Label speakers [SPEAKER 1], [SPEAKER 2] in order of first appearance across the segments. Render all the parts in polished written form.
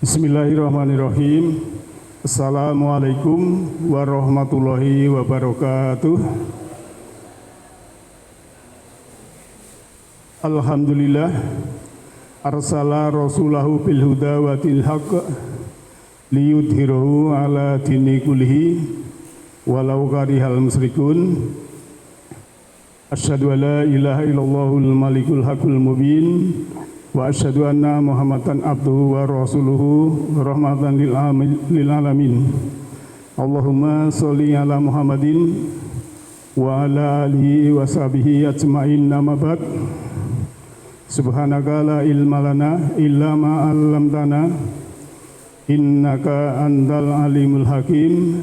[SPEAKER 1] Bismillahirrahmanirrahim. Assalamualaikum warahmatullahi wabarakatuh. Alhamdulillah arsala rasulahu bil huda wa dil haqq liyudhhirahu ala dini kullihi walau karihal musyrikun. Asyhadu an la ilaha illallahul malikul haqqul mubin wa asyhadu anna Muhammadan abduhu wa rasuluhu rahmatan lil alamin. Allahumma sholli ala Muhammadin wa ala alihi wa sahbihi ajmain. Amma ba'd. Subhanaka la ilma lana illa ma 'allamtana innaka antal alimul hakim.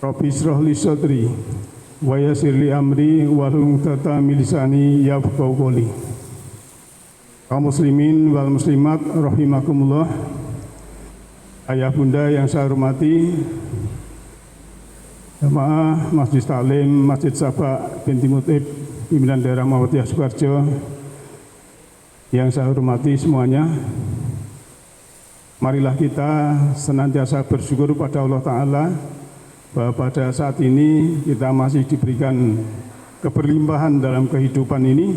[SPEAKER 1] Rabbi shrah li sadri wa yassir li amri wahlul 'uqdatam min lisani yafqahu qawli. Kaum muslimin wal muslimat rahimakumullah, ayah bunda yang saya hormati, jamaah Masjid Taklim Masjid Sabah binti Mut'ib pimpinan daerah Muhammadiyah Sukoharjo yang saya hormati semuanya, marilah kita senantiasa bersyukur pada Allah Ta'ala bahwa pada saat ini kita masih diberikan keberlimpahan dalam kehidupan ini,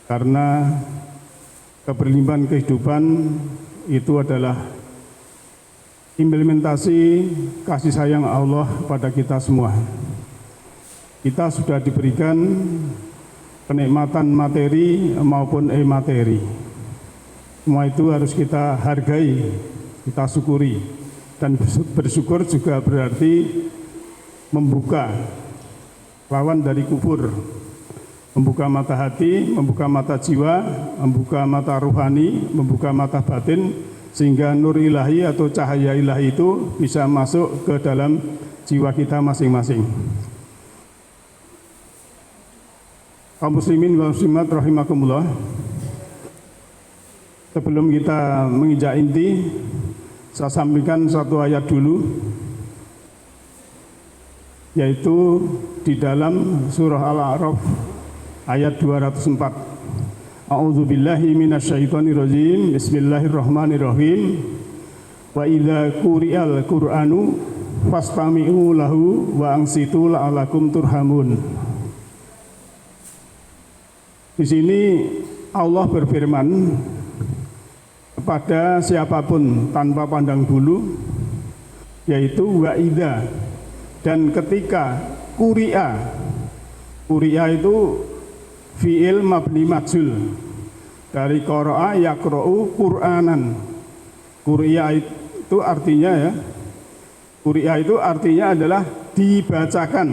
[SPEAKER 1] karena keberlimpahan kehidupan itu adalah implementasi kasih sayang Allah pada kita semua. Kita sudah diberikan kenikmatan materi maupun e-materi. Semua itu harus kita hargai, kita syukuri. Dan bersyukur juga berarti membuka lawan dari kufur, membuka mata hati, membuka mata jiwa, membuka mata ruhani, membuka mata batin, sehingga nur ilahi atau cahaya ilahi itu bisa masuk ke dalam jiwa kita masing-masing. Kaum muslimin wal muslimat rahimakumullah, sebelum kita menginjak inti, saya sampaikan satu ayat dulu, yaitu di dalam surah Al-A'raf ayat 204. A'udzubillahi minasyaitonirrajim. Bismillahirrahmanirrahim. Wa idza quri'al Qur'anu fastami'u lahu wa ansitu la'alakum turhamun. Di sini Allah berfirman kepada siapapun tanpa pandang bulu, yaitu wa idza, dan ketika quri'a. Quri'a itu fi'il mabni majhul dari qara'a yaqra'u Qur'anan. Quri'a itu artinya quri'a itu artinya adalah dibacakan,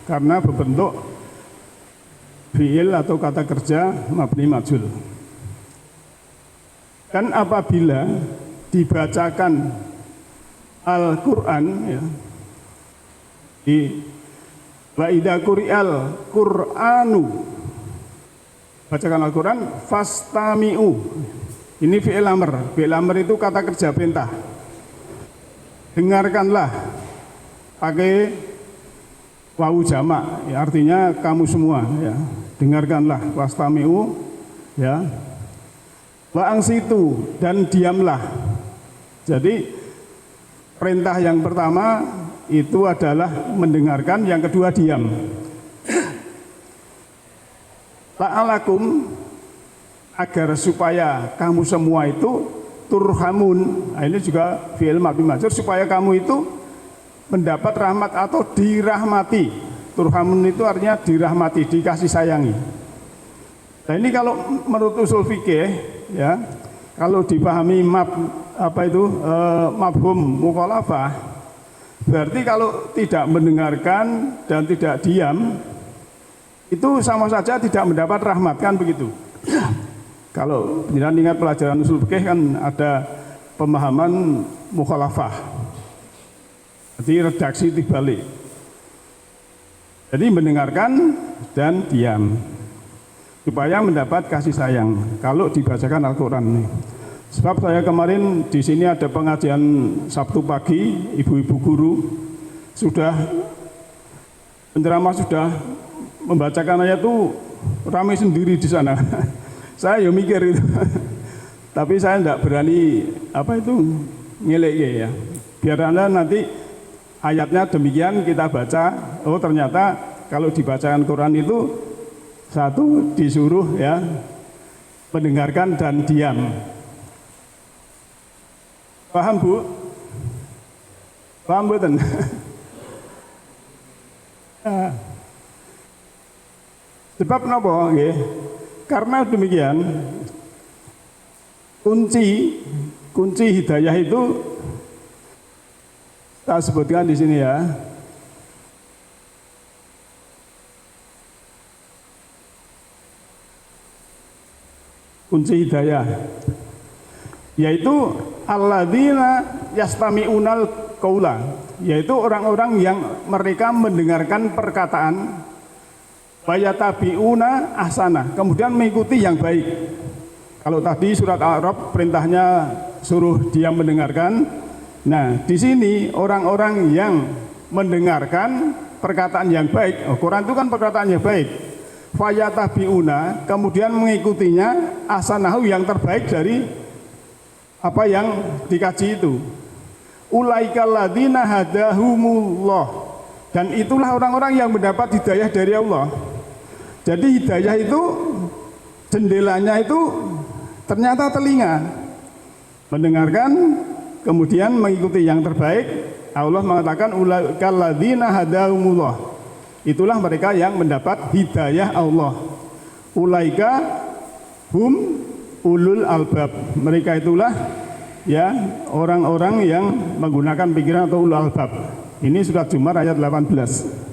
[SPEAKER 1] karena berbentuk fi'il atau kata kerja mabni majhul. Dan apabila dibacakan Al-Qur'an, di wa idza quri'al Qur'anu, bacakan Al-Quran, fastami'u. Ini fi'il amr. Fi'il amr itu kata kerja perintah. Dengarkanlah, pakai wawu jamak, artinya kamu semua, dengarkanlah, fastami'u, wa ansitu, dan diamlah. Jadi perintah yang pertama itu adalah mendengarkan, yang kedua diam. La'alakum, agar supaya kamu semua itu turhamun. Nah, ini juga fi'il mabni majhul, supaya kamu itu mendapat rahmat atau dirahmati. Turhamun itu artinya dirahmati, dikasih sayangi. Nah, ini kalau menurut usul fikih, kalau dipahami mafhum mukhalafah, berarti kalau tidak mendengarkan dan tidak diam, itu sama saja tidak mendapat rahmat, kan begitu. Kalau jangan ingat pelajaran usul fikih kan ada pemahaman mukhalafah, jadi redaksi dibalik. Jadi mendengarkan dan diam supaya mendapat kasih sayang kalau dibacakan Al-Quran. Sebab saya kemarin di sini ada pengajian Sabtu pagi, ibu-ibu guru sudah penceramah sudah membacakan ayat itu ramai sendiri di sana. Saya ya mikir itu. Tapi saya tidak berani ngelek ya. Biar Anda nanti ayatnya demikian kita baca, oh ternyata kalau dibacakan Quran itu satu disuruh ya mendengarkan dan diam. Paham Bu? Paham betul? Sebab kenapa? Karena demikian kunci hidayah itu tak sebutkan di sini ya. Kunci hidayah yaitu alladzina yastami'unal qaula, yaitu orang-orang yang mereka mendengarkan perkataan bayatabi'una ahsana, kemudian mengikuti yang baik. Kalau tadi surat Al-A'raf perintahnya suruh dia mendengarkan. Nah, di sini orang-orang yang mendengarkan perkataan yang baik. Quran itu kan perkataan yang baik. Fayatabi'una, kemudian mengikutinya ahsanahu, yang terbaik dari apa yang dikaji itu. Ulaikal ladzina hadahumullah, dan itulah orang-orang yang mendapat hidayah dari Allah. Jadi hidayah itu jendelanya itu ternyata telinga, mendengarkan kemudian mengikuti yang terbaik. Allah mengatakan ulaikal ladzina hadahumullah, itulah mereka yang mendapat hidayah Allah. Ulaika hum ulul albab, mereka itulah ya orang-orang yang menggunakan pikiran atau ulul albab. Ini surat Zumar ayat 18.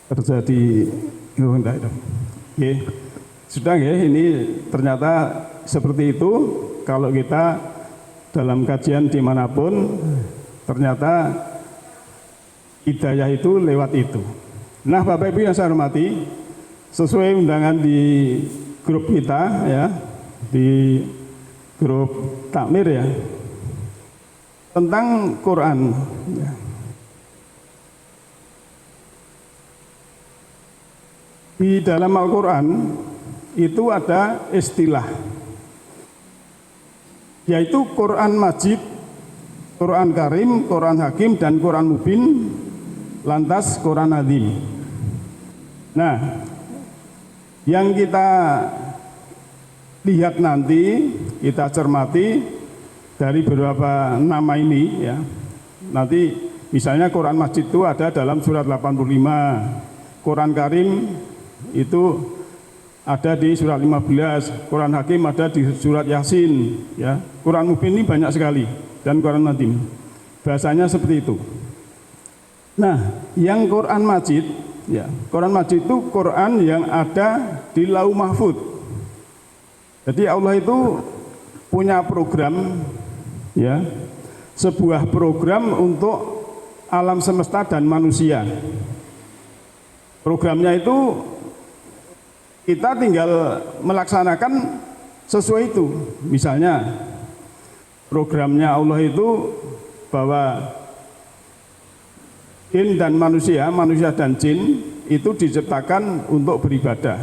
[SPEAKER 1] Terjadi sudah ya, ini ternyata seperti itu. Kalau kita dalam kajian dimanapun, ternyata hidayah itu lewat itu. Nah, Bapak Ibu yang saya hormati, sesuai undangan di grup kita ya, di grup takmir ya, tentang Quran ya. Di dalam Al-Quran itu ada istilah, yaitu Quran Majid, Quran Karim, Quran Hakim, dan Quran Mubin, lantas Quran Azim. Nah, yang kita lihat nanti, kita cermati dari beberapa nama ini ya. Nanti misalnya Quran Majid itu ada dalam surat 85, Quran Karim itu ada di surat 15, Quran Hakim ada di surat Yasin ya. Quran Mubin ini banyak sekali, dan Quran Azim. Bahasanya seperti itu. Nah, yang Quran Majid ya, Quran Majid itu Quran yang ada di Lauh Mahfud. Jadi Allah itu punya program ya, sebuah program untuk alam semesta dan manusia. Programnya itu kita tinggal melaksanakan sesuai itu. Misalnya programnya Allah itu bahwa jin dan manusia, manusia dan jin itu diciptakan untuk beribadah.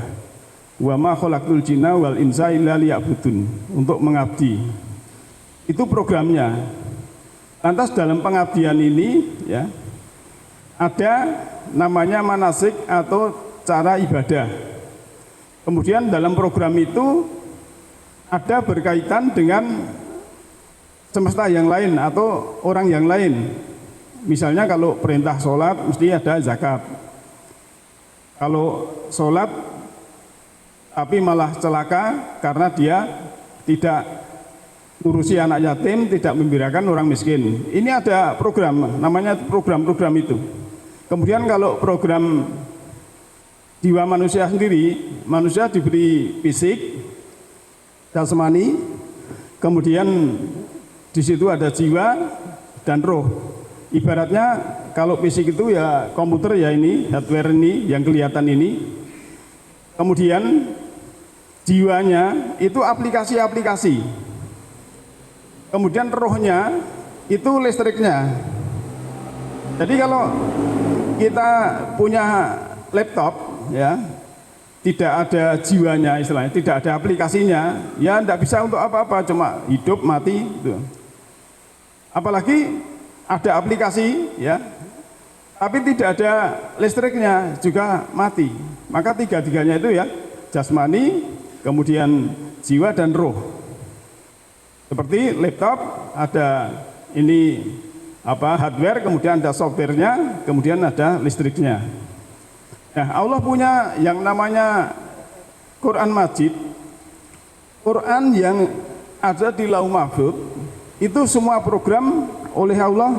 [SPEAKER 1] Wa ma khalaqtul jinna wal insa illa liya'budun, untuk mengabdi. Itu programnya. Lantas dalam pengabdian ini ya, ada namanya manasik atau cara ibadah. Kemudian dalam program itu ada berkaitan dengan semesta yang lain atau orang yang lain. Misalnya kalau perintah sholat mesti ada zakat. Kalau sholat tapi malah celaka karena dia tidak ngurusi anak yatim, tidak membirakan orang miskin. Ini ada program, namanya program-program itu. Kemudian kalau program jiwa manusia sendiri, manusia diberi fisik, jasmani, kemudian di situ ada jiwa dan roh. Ibaratnya kalau fisik itu ya komputer ya, ini hardware ini yang kelihatan ini. Kemudian jiwanya itu aplikasi-aplikasi. Kemudian rohnya itu listriknya. Jadi kalau kita punya laptop ya, tidak ada jiwanya istilahnya, tidak ada aplikasinya, ya tidak bisa untuk apa-apa, cuma hidup mati gitu. Apalagi ada aplikasi ya, tapi tidak ada listriknya juga mati. Maka tiga-tiganya itu ya, jasmani, kemudian jiwa dan roh. Seperti laptop ada ini hardware, kemudian ada softwarenya, kemudian ada listriknya. Nah, Allah punya yang namanya Quran Majid, Quran yang ada di Lauh Mahfuz, itu semua program oleh Allah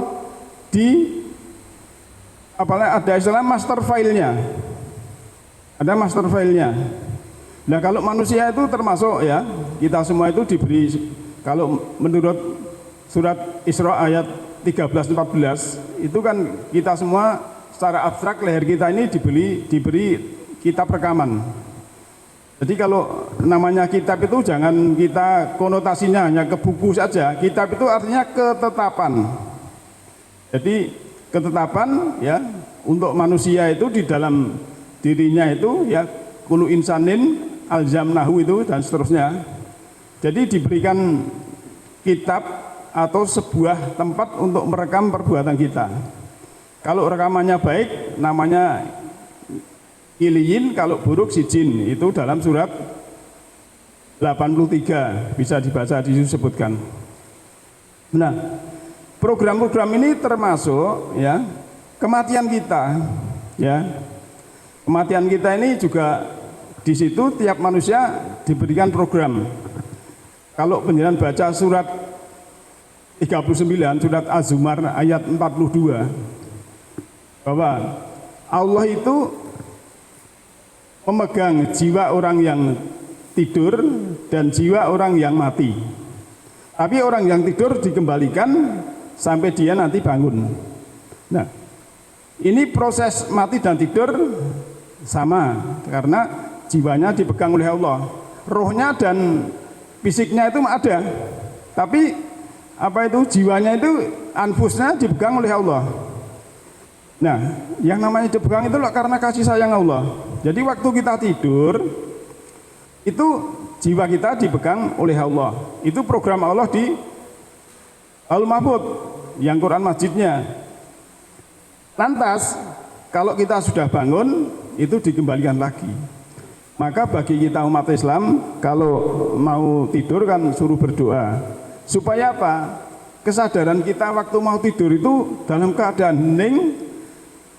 [SPEAKER 1] di ada istilah master file-nya. Ada master file-nya. Nah, kalau manusia itu termasuk ya, kita semua itu diberi, kalau menurut surat Isra ayat 13-14, itu kan kita semua secara abstrak leher kita ini diberi kitab rekaman. Jadi kalau namanya kitab itu jangan kita konotasinya hanya ke buku saja. Kitab itu artinya ketetapan. Jadi ketetapan ya untuk manusia itu di dalam dirinya itu ya, kullu insanin alzamnahu itu dan seterusnya. Jadi diberikan kitab atau sebuah tempat untuk merekam perbuatan kita. Kalau rekamannya baik namanya iliyin, kalau buruk sijin. Itu dalam surat 83 bisa dibaca, disebutkan. Nah, program-program ini termasuk ya kematian kita ya. Kematian kita ini juga di situ tiap manusia diberikan program. Kalau penjelasan baca surat 39 surat Az-Zumar ayat 42 bahwa Allah itu memegang jiwa orang yang tidur dan jiwa orang yang mati. Tapi orang yang tidur dikembalikan sampai dia nanti bangun. Nah, ini proses mati dan tidur sama, karena jiwanya dipegang oleh Allah. Rohnya dan fisiknya itu ada, tapi jiwanya itu, anfusnya dipegang oleh Allah. Nah, yang namanya dipegang itu karena kasih sayang Allah. Jadi waktu kita tidur, itu jiwa kita dipegang oleh Allah. Itu program Allah di Al-Mahfuz, yang Quran Majidnya. Lantas, kalau kita sudah bangun, itu dikembalikan lagi. Maka bagi kita umat Islam, kalau mau tidur kan suruh berdoa. Supaya apa? Kesadaran kita waktu mau tidur itu dalam keadaan hening,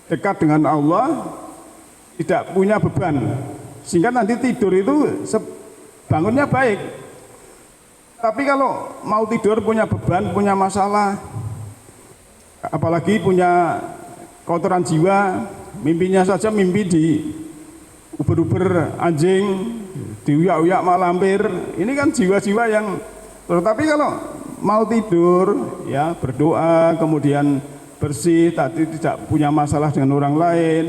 [SPEAKER 1] dekat dengan Allah, tidak punya beban, sehingga nanti tidur itu bangunnya baik. Tapi kalau mau tidur punya beban, punya masalah, apalagi punya kotoran jiwa, mimpinya saja mimpi di uber-uber anjing, diuyak-uyak malampir, ini kan jiwa-jiwa yang. Tetapi kalau mau tidur ya berdoa, kemudian bersih, tadi tidak punya masalah dengan orang lain,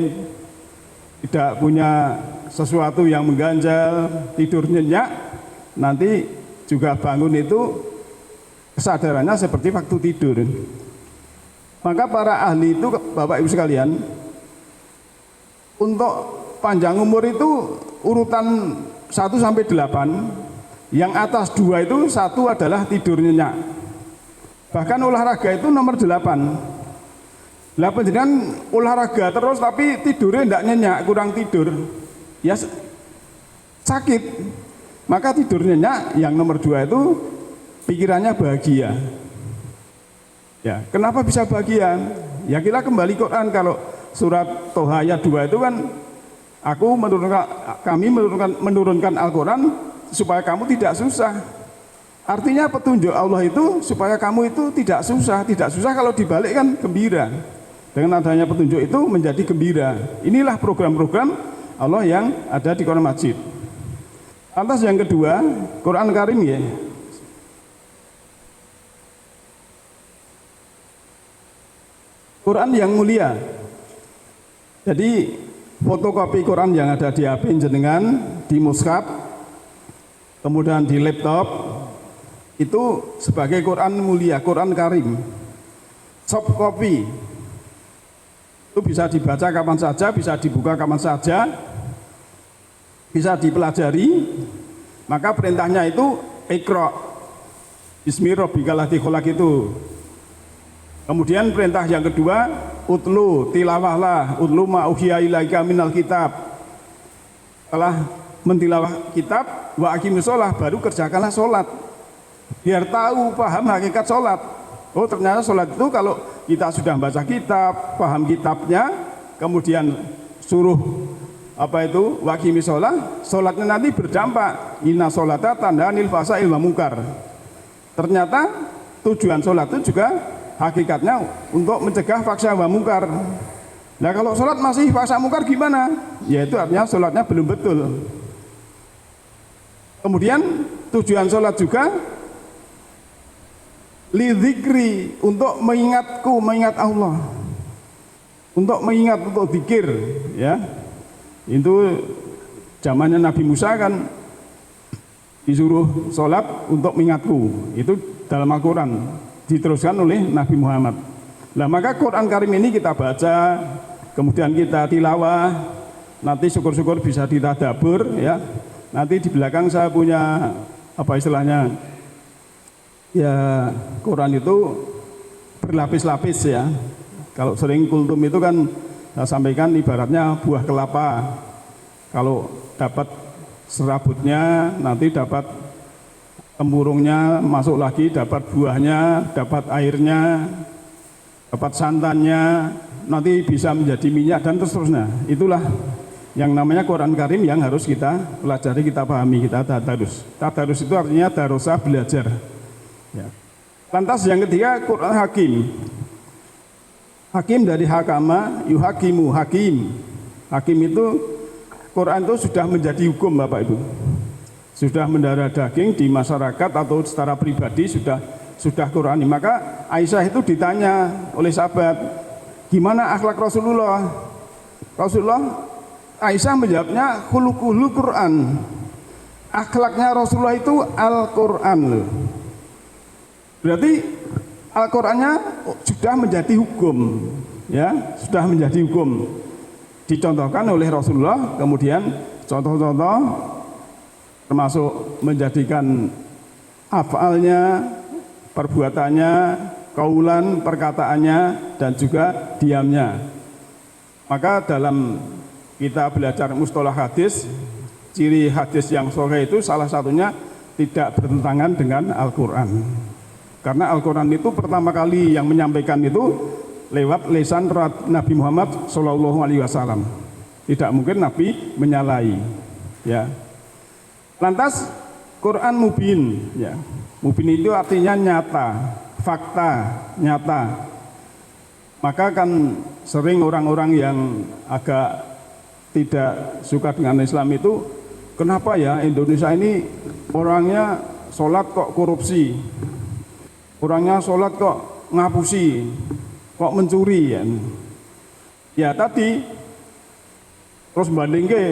[SPEAKER 1] tidak punya sesuatu yang mengganjal, tidur nyenyak, nanti juga bangun itu kesadarannya seperti waktu tidur. Maka para ahli itu, Bapak Ibu sekalian, untuk panjang umur itu urutan 1 sampai 8, yang atas 2 itu 1 adalah tidur nyenyak. Bahkan olahraga itu nomor 8. Jangan olahraga terus tapi tidurnya tidak nyenyak, kurang tidur, ya sakit. Maka tidur nyenyak yang nomor 2 itu pikirannya bahagia. Ya, kenapa bisa bahagia? Ya kita kembali Quran, kalau surat Toha ayat 2 itu kan kami menurunkan Al-Quran supaya kamu tidak susah. Artinya petunjuk Allah itu supaya kamu itu tidak susah. Tidak susah kalau dibalik kan gembira. Dengan adanya petunjuk itu menjadi gembira. Inilah program-program Allah yang ada di Quran Majid. Lantas yang kedua, Quran Karim ya. Quran yang mulia. Jadi fotokopi Quran yang ada di HP jenengan, di mushaf, kemudian di laptop, itu sebagai Quran mulia, Quran Karim. Soft copy itu bisa dibaca kapan saja, bisa dibuka kapan saja, bisa dipelajari, maka perintahnya itu Iqra bismi rabbikal ladzi khalaq itu. Kemudian perintah yang kedua, utlu tilawahlah, utlu ma uhiya ilaika minal kitab. Setelah mentilawah kitab, wa aqimus shalah, baru kerjakanlah sholat. Biar tahu, paham hakikat sholat. Oh ternyata sholat itu kalau kita sudah baca kitab, paham kitabnya, kemudian suruh wa aqimus shalah, sholatnya nanti berdampak. Inna sholata tanhanil fahsya'i wal munkar. Ternyata tujuan sholat itu juga hakikatnya untuk mencegah fahsya wa munkar. Nah kalau sholat masih fahsya munkar gimana? Ya itu artinya sholatnya belum betul. Kemudian tujuan sholat juga lidzikri, untuk mengingatku, mengingat Allah, untuk mengingat, untuk zikir, ya. Itu zamannya Nabi Musa kan disuruh sholat untuk mengingatku, itu dalam Al-Quran diteruskan oleh Nabi Muhammad. Nah maka Quran Karim ini kita baca, kemudian kita tilawah, nanti syukur-syukur bisa ditadabur, ya. Nanti di belakang saya punya apa istilahnya, ya Quran itu berlapis-lapis ya. Kalau sering kultum itu kan saya sampaikan ibaratnya buah kelapa. Kalau dapat serabutnya, nanti dapat tempurungnya, masuk lagi dapat buahnya, dapat airnya, dapat santannya, nanti bisa menjadi minyak dan seterusnya. Itulah yang namanya Quran Karim yang harus kita pelajari, kita pahami, kita tadarus. Tadarus itu artinya darusah, belajar. Ya. Lantas yang ketiga Quran Hakim. Hakim dari hakama, yuhakimu, hakim. Hakim itu Quran itu sudah menjadi hukum Bapak Ibu. Sudah mendarah daging di masyarakat atau secara pribadi sudah Qurani. Maka Aisyah itu ditanya oleh sahabat, gimana akhlak Rasulullah? Aisyah menjawabnya khuluquhul Quran. Akhlaknya Rasulullah itu Al-Quran loh. Berarti Al-Qurannya sudah menjadi hukum, ya, sudah menjadi hukum. Dicontohkan oleh Rasulullah, kemudian contoh-contoh termasuk menjadikan afalnya, perbuatannya, kaulan, perkataannya, dan juga diamnya. Maka dalam kita belajar mustalah hadis, ciri hadis yang sahih itu salah satunya tidak bertentangan dengan Al-Quran. Karena Al-Quran itu pertama kali yang menyampaikan itu lewat lisan Nabi Muhammad SAW. Tidak mungkin Nabi menyalahi. Ya. Lantas Quran mubin. Ya. Mubin itu artinya nyata, fakta, nyata. Maka kan sering orang-orang yang agak tidak suka dengan Islam itu, kenapa ya Indonesia ini orangnya sholat kok korupsi, orangnya sholat kok ngapusi, kok mencuri ya. Ya tadi terus banding ke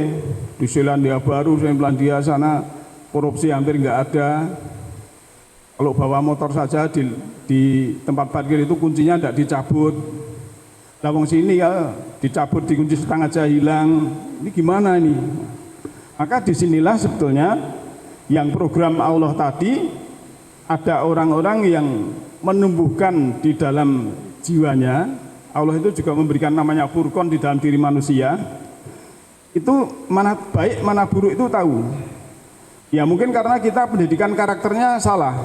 [SPEAKER 1] di Selandia Baru, Selandia sana korupsi hampir nggak ada. Kalau bawa motor saja di tempat parkir itu kuncinya tidak dicabut. Lawang sini ya dicabut, dikunci setengah aja hilang. Ini gimana ini? Maka disinilah sebetulnya yang program Allah tadi, ada orang-orang yang menumbuhkan di dalam jiwanya. Allah itu juga memberikan namanya furqan di dalam diri manusia. Itu mana baik, mana buruk itu tahu. Ya mungkin karena kita pendidikan karakternya salah.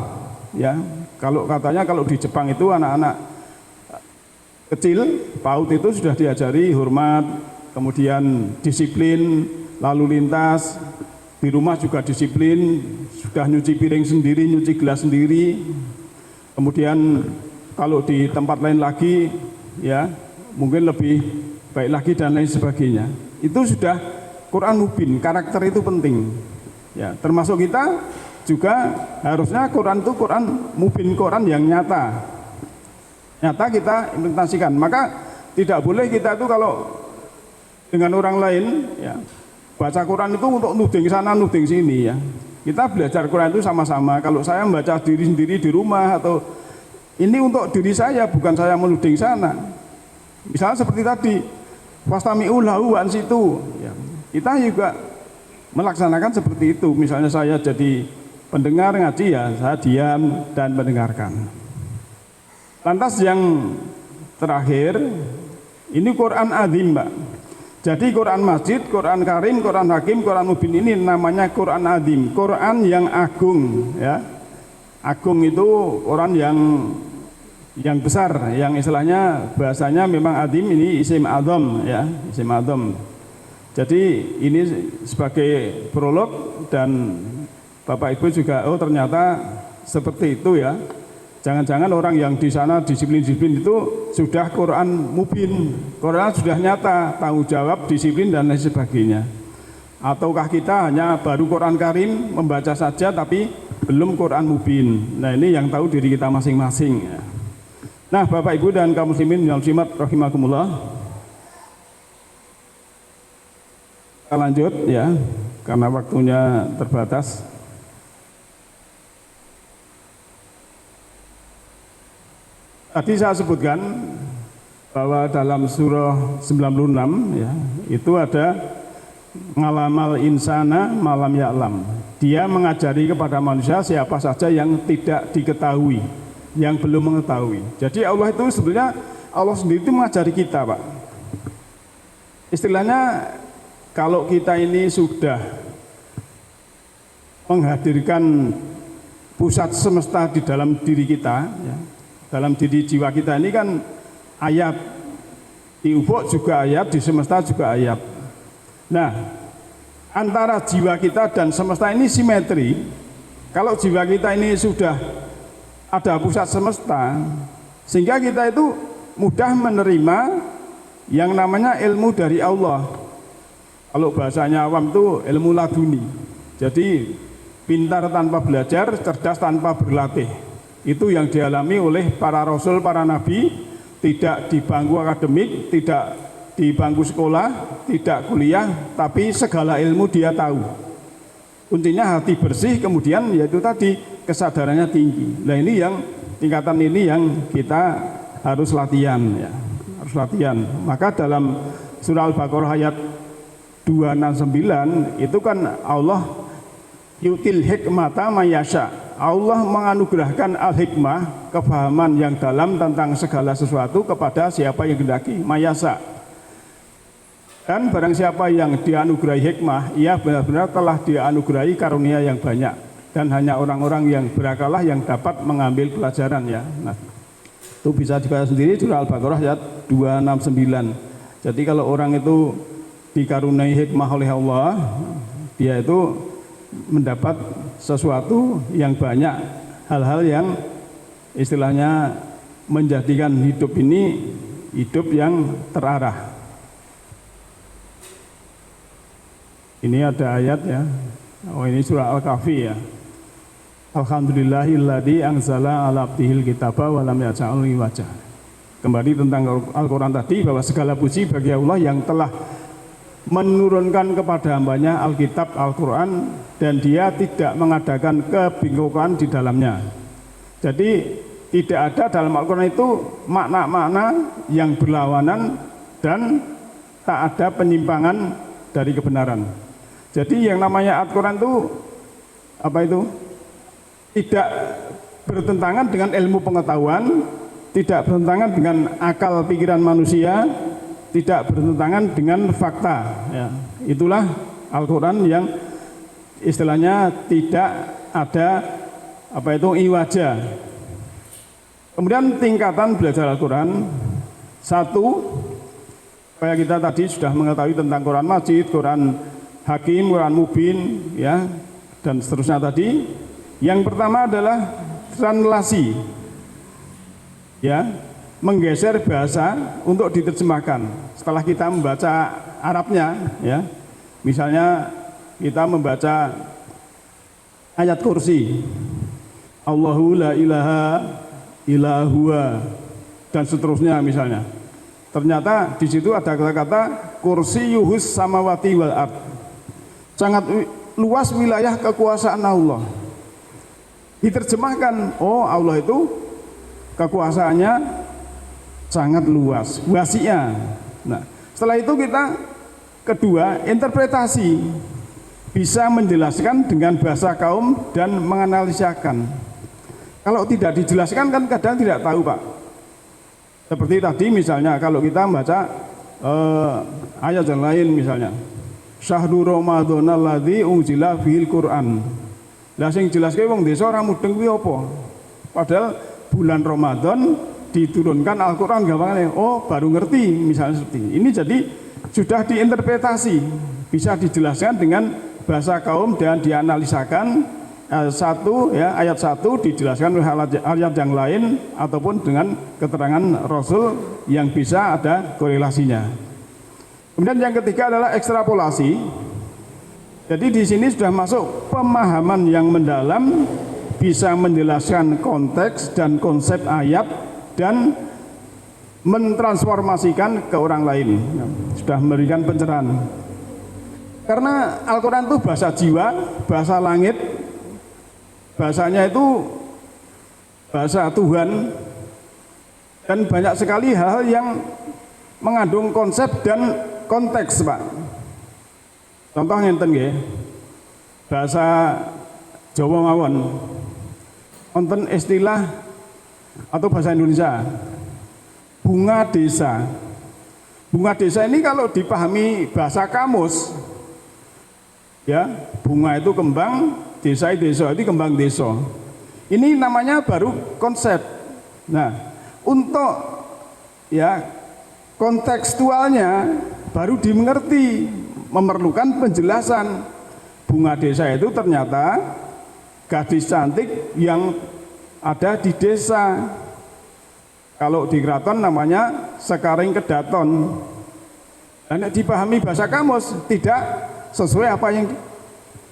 [SPEAKER 1] Ya, kalau katanya kalau di Jepang itu anak-anak kecil, PAUD itu sudah diajari hormat, kemudian disiplin, lalu lintas, di rumah juga disiplin, sudah nyuci piring sendiri, nyuci gelas sendiri, kemudian kalau di tempat lain lagi, ya mungkin lebih baik lagi dan lain sebagainya. Itu sudah Quran mubin, karakter itu penting. Ya, termasuk kita juga harusnya Quran itu Quran mubin, Quran yang nyata. Nyata kita implementasikan. Maka tidak boleh kita itu kalau dengan orang lain ya, baca Quran itu untuk nuding sana nuding sini ya. Kita belajar Quran itu sama-sama. Kalau saya membaca diri sendiri di rumah atau ini untuk diri saya, bukan saya menuding sana. Misalnya seperti tadi, fastami'u lahu wa ansitu ya. Kita juga melaksanakan seperti itu. Misalnya saya jadi pendengar ngaji, ya saya diam dan mendengarkan. Lantas yang terakhir, ini Quran Azim, Mbak. Jadi Quran Masjid, Quran Karim, Quran Hakim, Quran Mubin ini namanya Quran Azim, Quran yang agung, ya. Agung itu Quran yang besar, yang istilahnya bahasanya memang Azim, ini isim azam, ya, isim azam. Jadi ini sebagai prolog, dan Bapak Ibu juga, oh ternyata seperti itu ya. Jangan-jangan orang yang di sana disiplin-disiplin itu sudah Quran Mubin, Quran sudah nyata, tanggung jawab, disiplin dan lain sebagainya. Ataukah kita hanya baru Quran Karim membaca saja tapi belum Quran Mubin. Nah, ini yang tahu diri kita masing-masing ya. Nah, Bapak Ibu dan kaum muslimin yang muslimat rahimakumullah. Kita lanjut ya, karena waktunya terbatas. Tadi saya sebutkan bahwa dalam surah 96 ya, itu ada ngalamal insana malam ya'lam. Dia mengajari kepada manusia siapa saja yang tidak diketahui, yang belum mengetahui. Jadi Allah itu sebenarnya, Allah sendiri itu mengajari kita, Pak. Istilahnya kalau kita ini sudah menghadirkan pusat semesta di dalam diri kita ya, dalam diri jiwa kita ini kan ayat, di ufuk juga ayat, di semesta juga ayat. Nah, antara jiwa kita dan semesta ini simetri. Kalau jiwa kita ini sudah ada pusat semesta, sehingga kita itu mudah menerima yang namanya ilmu dari Allah. Kalau bahasanya awam itu ilmu laduni. Jadi pintar tanpa belajar, cerdas tanpa berlatih. Itu yang dialami oleh para rasul, para nabi, tidak di bangku akademik, tidak di bangku sekolah, tidak kuliah, tapi segala ilmu dia tahu. Kuncinya hati bersih, kemudian yaitu tadi kesadarannya tinggi. Nah, ini yang tingkatan ini yang kita harus latihan ya, harus latihan. Maka dalam surah Al-Baqarah ayat 269 itu kan Allah yutil hikmata mayasya. Allah menganugerahkan al-hikmah, kefahaman yang dalam tentang segala sesuatu kepada siapa yang hendaki, mayasa. Dan barang siapa yang dianugerahi hikmah, ia benar-benar telah dianugerahi karunia yang banyak. Dan hanya orang-orang yang berakalah yang dapat mengambil pelajaran ya. Nah, itu bisa dibaca sendiri surah Al-Baqarah ayat 269. Jadi kalau orang itu dikaruniai hikmah oleh Allah, dia itu mendapat sesuatu yang banyak, hal-hal yang istilahnya menjadikan hidup ini hidup yang terarah. Ini ada ayat ya, oh ini surah Al-Kahfi ya. Alhamdulillahilladzi anzala ala abdihil kitaba wa lam yaj'al lahu iwaja. Kembali tentang Al-Quran tadi, bahwa segala puji bagi Allah yang telah menurunkan kepada hambanya Alkitab Al-Quran dan dia tidak mengadakan kebingungan di dalamnya. Jadi tidak ada dalam Al-Quran itu makna-makna yang berlawanan dan tak ada penyimpangan dari kebenaran. Jadi yang namanya Al-Quran itu apa itu? Tidak bertentangan dengan ilmu pengetahuan, tidak bertentangan dengan akal pikiran manusia, tidak bertentangan dengan fakta ya. Itulah Al-Quran yang istilahnya tidak ada apa itu iwaja. Kemudian tingkatan belajar Al-Quran, satu, kayak kita tadi sudah mengetahui tentang Quran Majid, Quran Hakim, Quran Mubin ya, dan seterusnya tadi. Yang pertama adalah translasi ya, menggeser bahasa untuk diterjemahkan. Setelah kita membaca Arabnya ya, misalnya kita membaca ayat kursi, Allahu la ilaha illa huwa dan seterusnya misalnya. Ternyata di situ ada kata-kata kursiyuhus samawati wal ard. Sangat luas wilayah kekuasaan Allah. Diterjemahkan, oh Allah itu kekuasaannya sangat luas, wasi'ah. Nah, setelah itu kita kedua interpretasi. bisa menjelaskan dengan bahasa kaum dan menganalisakan. Kalau tidak dijelaskan kan kadang tidak tahu, Pak. Seperti tadi misalnya kalau kita membaca ayat yang lain misalnya, Syahrul Ramadan alladzi unzila fihil Qur'an. Lah sing jelaske wong desa ora mudeng kuwi apa? Padahal bulan Ramadan diturunkan Al-Qur'an gampangane. Oh, baru ngerti misalnya seperti ini. Ini jadi sudah diinterpretasi, bisa dijelaskan dengan bahasa kaum dan dianalisakan. Ayat 1 dijelaskan oleh ayat yang lain ataupun dengan keterangan Rasul yang bisa ada korelasinya. Kemudian yang ketiga adalah ekstrapolasi. Jadi di sini sudah masuk pemahaman yang mendalam, bisa menjelaskan konteks dan konsep ayat dan mentransformasikan ke orang lain. Sudah memberikan pencerahan. Karena Al-Quran itu bahasa jiwa, bahasa langit, bahasanya itu bahasa Tuhan, dan banyak sekali hal yang mengandung konsep dan konteks, Pak. Contoh ngenten nggih. Bahasa Jawa mawon wonten istilah atau bahasa Indonesia bunga desa. Bunga desa ini kalau dipahami bahasa kamus, ya, bunga itu kembang, desa itu kembang desa. Ini namanya baru konsep. Nah, untuk ya kontekstualnya baru dimengerti, memerlukan penjelasan. Bunga desa itu ternyata gadis cantik yang ada di desa. Kalau di keraton namanya Sekaring Kedaton. Dan dipahami bahasa kamus tidak sesuai apa yang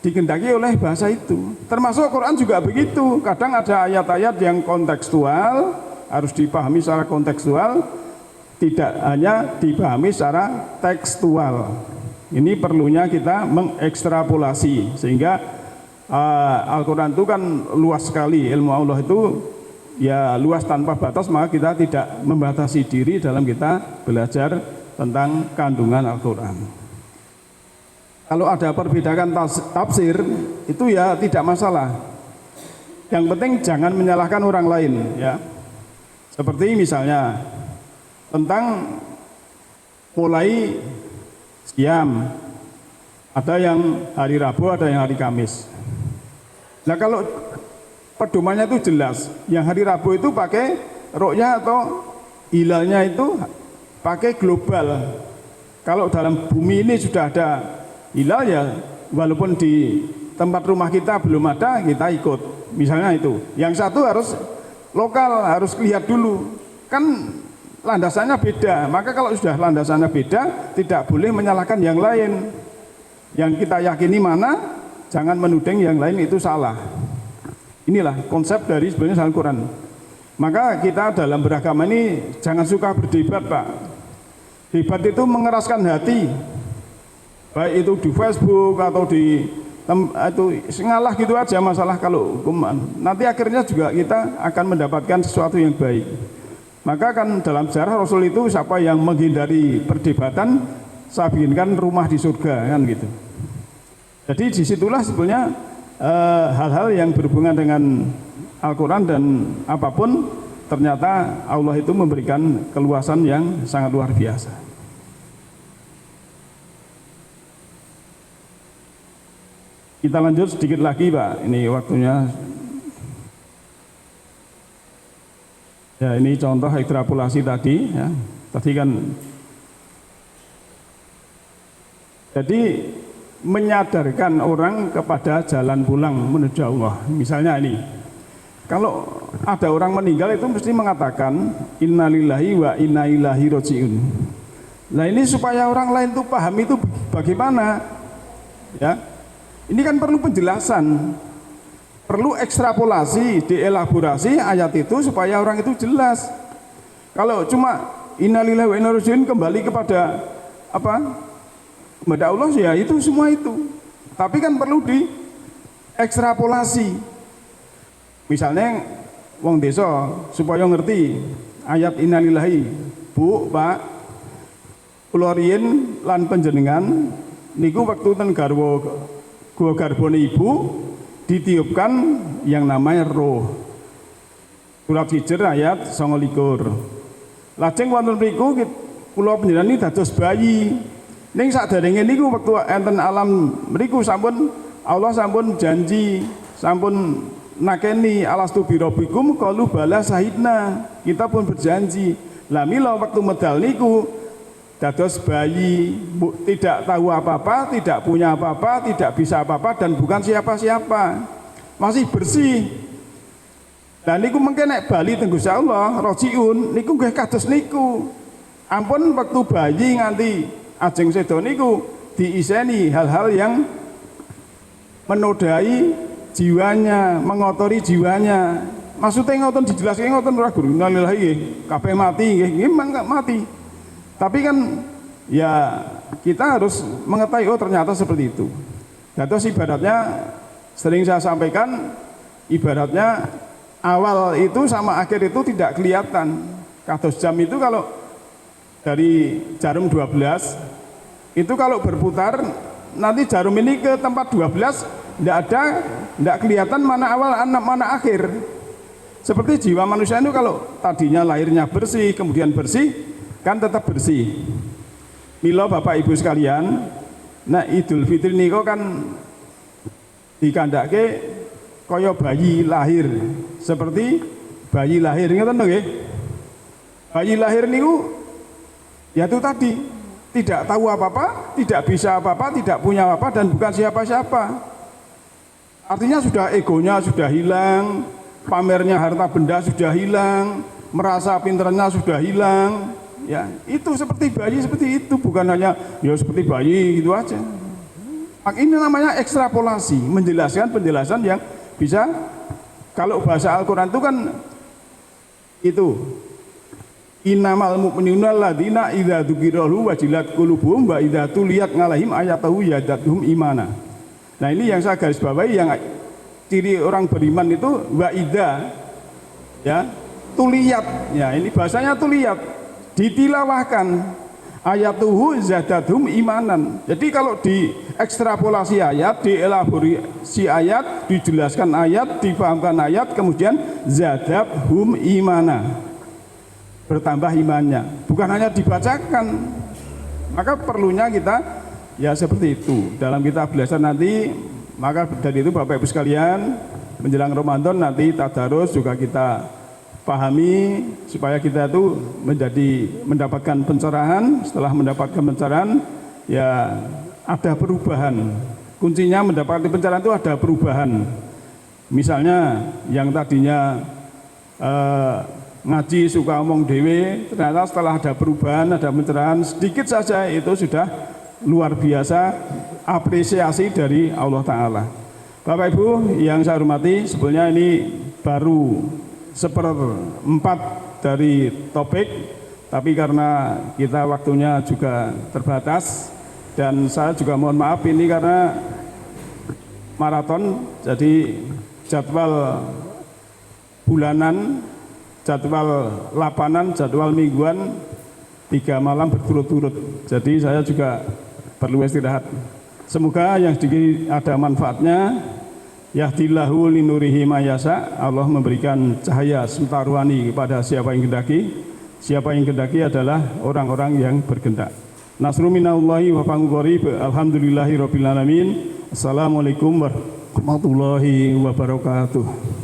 [SPEAKER 1] dikehendaki oleh bahasa itu. Termasuk Quran juga begitu. Kadang ada ayat-ayat yang kontekstual, harus dipahami secara kontekstual, tidak hanya dipahami secara tekstual. Ini perlunya kita mengekstrapolasi, sehingga Al-Quran itu kan luas sekali. Ilmu Allah itu ya luas tanpa batas, maka kita tidak membatasi diri dalam kita belajar tentang kandungan Al-Quran. Kalau ada perbedaan tafsir itu ya tidak masalah. Yang penting jangan menyalahkan orang lain, ya. Seperti misalnya tentang mulai siam, ada yang hari Rabu, ada yang hari Kamis. Nah, kalau pedomannya itu jelas, yang hari Rabu itu pakai ru'yah atau hilalnya itu pakai global. Kalau dalam bumi ini sudah ada hilal, ya walaupun di tempat rumah kita belum ada, kita ikut. Misalnya itu. Yang satu harus lokal, harus lihat dulu. Kan landasannya beda. Maka kalau sudah landasannya beda, tidak boleh menyalahkan yang lain. Yang kita yakini mana, jangan menuding yang lain itu salah. Inilah konsep dari sebenarnya Al-Quran. Maka kita dalam beragama ini jangan suka berdebat, Pak. Debat itu mengeraskan hati. Baik itu di Facebook atau di itu ngalah gitu aja masalah kalau hukuman. Nanti akhirnya juga kita akan mendapatkan sesuatu yang baik. Maka kan dalam sejarah Rasul itu siapa yang menghindari perdebatan, saya bikinkan rumah di surga, kan gitu. Jadi disitulah sebenarnya hal-hal yang berhubungan dengan Al-Quran dan apapun, ternyata Allah itu memberikan keluasan yang sangat luar biasa. Kita lanjut sedikit lagi, Pak. Ini waktunya. Ya, ini contoh ekstrapolasi tadi, ya. Tadi kan jadi menyadarkan orang kepada jalan pulang menuju Allah. Misalnya ini, kalau ada orang meninggal itu mesti mengatakan innalillahi wa inna ilaihi rajiun. Nah, ini supaya orang lain tuh paham itu bagaimana, ya. Ini kan perlu penjelasan, perlu ekstrapolasi, dielaborasi ayat itu supaya orang itu jelas. Kalau cuma innalillahi wa inna ilaihi rajiun kembali kepada apa? Kepada Allah, ya itu semua itu. Tapi kan perlu diekstrapolasi. Misalnya wong desa supaya ngerti ayat innalillahi, Bu, Pak, kula riyin lan panjenengan niku wektu ten garwa gua garbone ibu ditiupkan yang namanya roh. Surat Hijr ayat 29. Lajeng wonten mriku kula panjenengan dados bayi. Ning sakderenge niku wektu enten alam mriku sampun Allah sampun janji, sampun nakeni alastu birabbikum qalu bala sahidna. Kita pun berjanji. Lah mila waktu medal niku dados bayi, tidak tahu apa-apa, tidak punya apa-apa, tidak bisa apa-apa dan bukan siapa-siapa. Masih bersih. Dan niku mengke nek bali teng Gusti Allah, rojiun niku nggih kados niku. Ampun waktu bayi nganti ajeng sedo niku diiseni hal-hal yang menodai jiwanya, mengotori jiwanya. Maksudnya ngoten dijelaskan ngoten ora Guru. Innalillahi nggih, kabeh mati nggih, mati. Tapi kan ya kita harus mengetahui oh ternyata seperti itu. Terus ibaratnya sering saya sampaikan ibaratnya awal itu sama akhir itu tidak kelihatan. Kados jam itu kalau dari jarum 12 itu kalau berputar nanti jarum ini ke tempat 12 tidak kelihatan mana awal mana akhir. Seperti jiwa manusia itu kalau tadinya lahirnya bersih kemudian bersih kan tetap bersih. Mila Bapak Ibu sekalian, nah Idul Fitri niku kan dikandake kaya bayi lahir. Seperti bayi lahir ngoten nggih. Bayi lahir niku ya itu tadi tidak tahu apa-apa, tidak bisa apa-apa, tidak punya apa-apa dan bukan siapa-siapa. Artinya sudah egonya sudah hilang, pamernya harta benda sudah hilang, merasa pinternya sudah hilang. Ya, itu seperti bayi seperti itu, bukan hanya ya seperti bayi gitu aja. Ini namanya ekstrapolasi, menjelaskan penjelasan yang bisa kalau bahasa Al-Qur'an itu kan itu innamal mu'minuna alladzina idza dzukirallahu wajilat qulubuhum wa idza tuliyat ngalaihim ayatahu yadatuhum imana. Nah, ini yang saya garis bawahi yang ciri orang beriman itu wa idza ya tuliyat. Ya, ini bahasanya tuliyat. Ditilawahkan ayatuhu zadathum imanan. Jadi kalau diekstrapolasi ayat, dielaborasi ayat, dijelaskan ayat, difahamkan ayat, kemudian zadathum imana, bertambah imannya, bukan hanya dibacakan. Maka perlunya kita ya seperti itu dalam kita belajar nanti. Maka dari itu Bapak Ibu sekalian, menjelang Ramadan nanti tadarus juga kita pahami supaya kita itu mendapatkan pencerahan. Setelah mendapatkan pencerahan ya ada perubahan. Kuncinya mendapatkan pencerahan itu ada perubahan. Misalnya yang tadinya ngaji suka omong dewe, ternyata setelah ada perubahan, ada pencerahan sedikit saja itu sudah luar biasa apresiasi dari Allah Ta'ala. Bapak Ibu yang saya hormati, sebetulnya ini baru 1/4 dari topik, tapi karena kita waktunya juga terbatas dan saya juga mohon maaf ini karena maraton, jadi jadwal bulanan, jadwal lapanan, jadwal mingguan 3 malam berturut-turut. Jadi saya juga perlu istirahat. Semoga yang sedikit ada manfaatnya. Yahdillahu linurihi mayasa, Allah memberikan cahaya sentaruhani kepada siapa yang kehendaki. Siapa yang kehendaki adalah orang-orang yang berkehendak. Nasrun minallahi wa fadlun qarib. Alhamdulillahi rabbil alamin. Assalamualaikum warahmatullahi wabarakatuh.